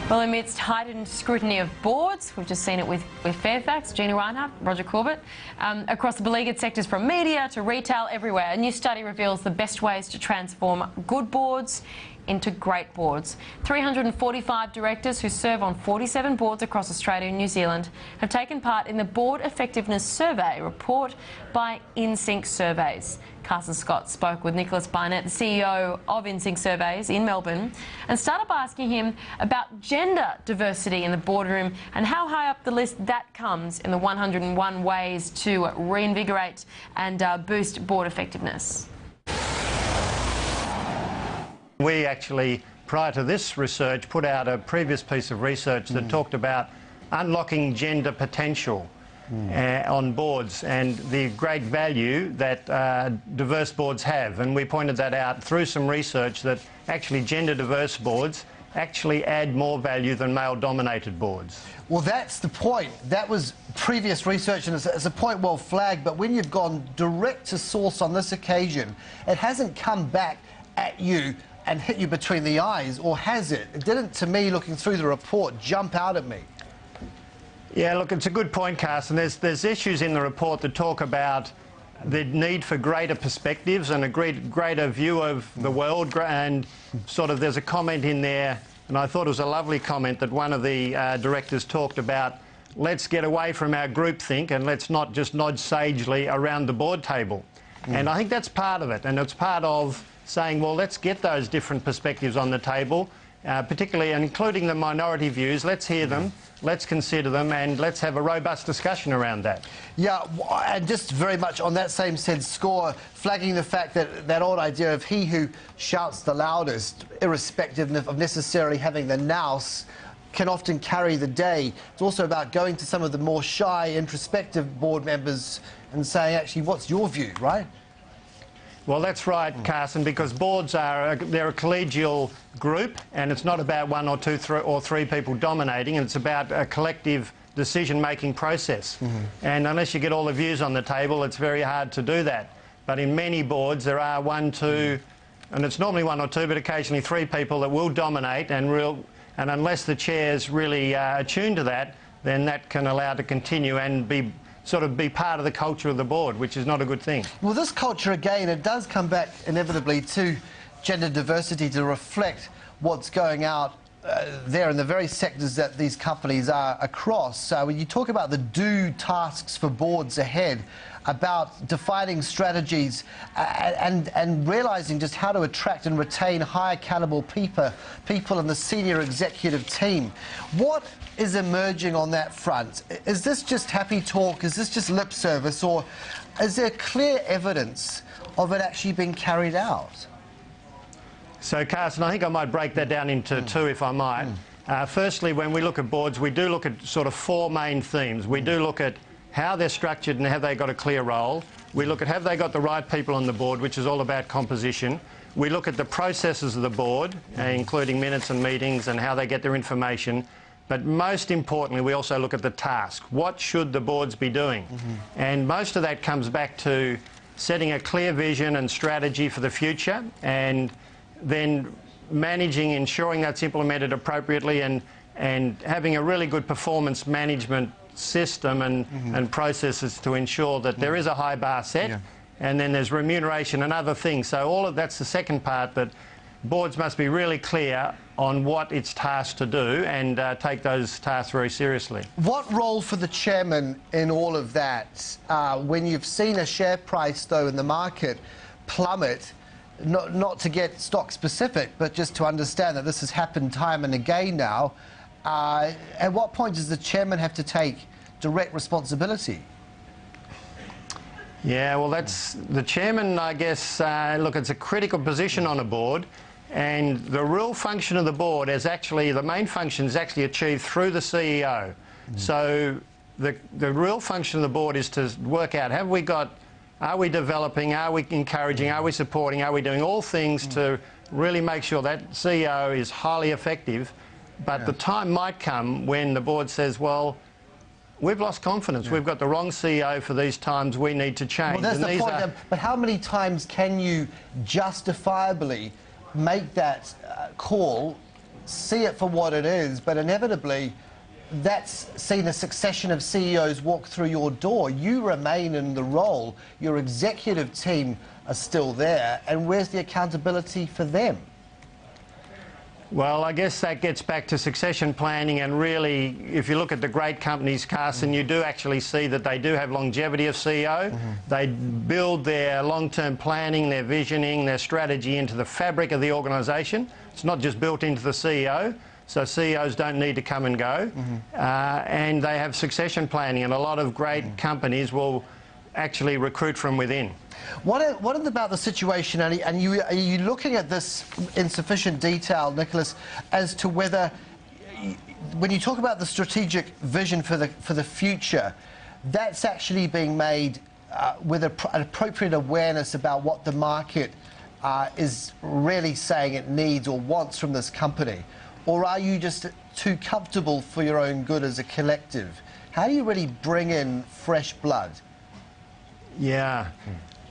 Well, amidst heightened scrutiny of boards, we've just seen it with Fairfax, Gina Reinhardt, Roger Corbett, across the beleaguered sectors from media to retail, everywhere. A new study reveals the best ways to transform good boards into great boards. 345 directors who serve on 47 boards across Australia and New Zealand have taken part in the Board Effectiveness Survey report by Insync Surveys. Carson Scott spoke with Nicholas Barnett, the CEO of Insync Surveys in Melbourne, and started by asking him about gender diversity in the boardroom and how high up the list that comes in the 101 ways to reinvigorate and boost board effectiveness. We actually, prior to this research, put out a previous piece of research that talked about unlocking gender potential on boards and the great value that diverse boards have. And we pointed that out through some research that actually gender diverse boards actually add more value than male-dominated boards. Well, that's the point. That was previous research, and it's a point well flagged, but when you've gone direct to source on this occasion, it hasn't come back at you and hit you between the eyes, or has it? It didn't, to me, looking through the report, jump out at me. Yeah, look, it's a good point, Carson. There's issues in the report that talk about the need for greater perspectives and a greater view of the world, and sort of there's a comment in there, and I thought it was a lovely comment that one of the directors talked about, let's get away from our groupthink and let's not just nod sagely around the board table. And I think that's part of it, and it's part of saying, well, let's get those different perspectives on the table, particularly and including the minority views. Let's hear them, let's consider them, and let's have a robust discussion around that. Yeah, and just very much on that same said score, flagging the fact that that old idea of he who shouts the loudest, irrespective of necessarily having the nous, can often carry the day. It's also about going to some of the more shy, introspective board members and saying, actually, what's your view, right? Well, that's right, Carson, because boards they're a collegial group, and it's not about one or two or three people dominating, and it's about a collective decision-making process. And unless you get all the views on the table, it's very hard to do that. But in many boards, there are one, two, and it's normally one or two, but occasionally three people that will dominate, and unless the chair's really attuned to that, then that can allow to continue and be part of the culture of the board, which is not a good thing. Well, this culture, again, it does come back inevitably to gender diversity to reflect what's going out there in the very sectors that these companies are across. So when you talk about the do tasks for boards ahead, about defining strategies and realising just how to attract and retain high accountable people in the senior executive team. What is emerging on that front? Is this just happy talk? Is this just lip service? Or is there clear evidence of it actually being carried out? So, Carson, I think I might break that down into two, if I might. Firstly, when we look at boards, we do look at sort of four main themes. We do look at how they're structured and have they got a clear role. We look at have they got the right people on the board, which is all about composition. We look at the processes of the board, including minutes and meetings and how they get their information. But most importantly, we also look at the task. What should the boards be doing? And most of that comes back to setting a clear vision and strategy for the future, and then managing, ensuring that's implemented appropriately, and having a really good performance management system and processes to ensure that there is a high bar set, and then there's remuneration and other things. So all of that's the second part, that boards must be really clear on what it's tasked to do and take those tasks very seriously. What role for the chairman in all of that? When you've seen a share price, though, in the market plummet, not to get stock specific, but just to understand that this has happened time and again now, at what point does the chairman have to take direct responsibility? Yeah, well, that's the chairman, I guess. Look, it's a critical position on a board, and the real function of the board is actually, the main function is actually achieved through the CEO. So the real function of the board is to work out, are we developing, are we encouraging, are we supporting, are we doing all things to really make sure that CEO is highly effective. But the time might come when the board says, well, we've lost confidence. We've got the wrong CEO for these times. We need to change. Well, that's the point. But how many times can you justifiably make that call see it for what it is, but inevitably that's seen a succession of CEOs walk through your door. You remain in the role. Your executive team are still there. And where's the accountability for them? Well, I guess that gets back to succession planning, and really, if you look at the great companies, Carson, you do actually see that they do have longevity of CEO. They build their long-term planning, their visioning, their strategy into the fabric of the organisation. It's not just built into the CEO, so CEOs don't need to come and go. And they have succession planning, and a lot of great companies will actually recruit from within. What about the situation, and are you looking at this in sufficient detail, Nicholas, as to whether, when you talk about the strategic vision for the future, that's actually being made with an appropriate awareness about what the market is really saying it needs or wants from this company? Or are you just too comfortable for your own good as a collective? How do you really bring in fresh blood? Yeah.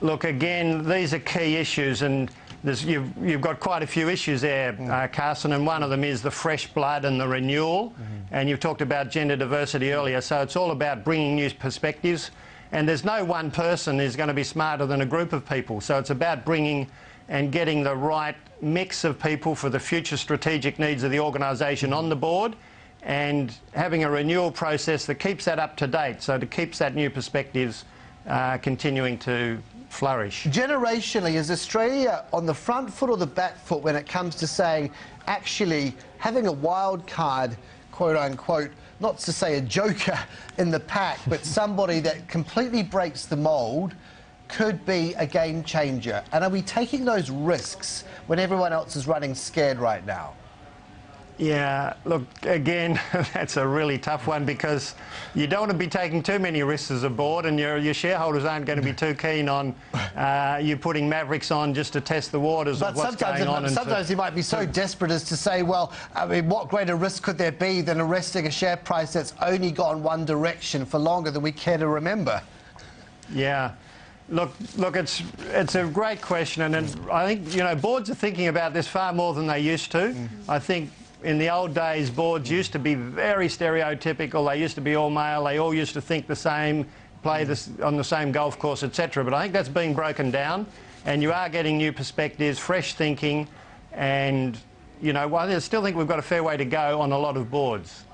Look, again, these are key issues, and you've got quite a few issues there, Carson, and one of them is the fresh blood and the renewal. And you've talked about gender diversity earlier, so it's all about bringing new perspectives. And there's no one person who's going to be smarter than a group of people. So it's about bringing and getting the right mix of people for the future strategic needs of the organisation on the board, and having a renewal process that keeps that up to date, so it keeps that new perspectives continuing to flourish. Generationally, is Australia on the front foot or the back foot when it comes to saying, actually, having a wild card, quote unquote, not to say a joker in the pack, but somebody that completely breaks the mould, could be a game changer? And are we taking those risks when everyone else is running scared right now? Yeah, look, again, that's a really tough one, because you don't want to be taking too many risks as a board, and your shareholders aren't going to be too keen on you putting mavericks on just to test the waters of what's going on. But sometimes you might be so desperate as to say, well, I mean, what greater risk could there be than arresting a share price that's only gone one direction for longer than we care to remember? Yeah. Look, it's a great question, and I think, you know, boards are thinking about this far more than they used to. I think in the old days, boards used to be very stereotypical. They used to be all male. They all used to think the same, play this on the same golf course, etc. But I think that's being broken down, and you are getting new perspectives, fresh thinking, and, you know, I still think we've got a fair way to go on a lot of boards.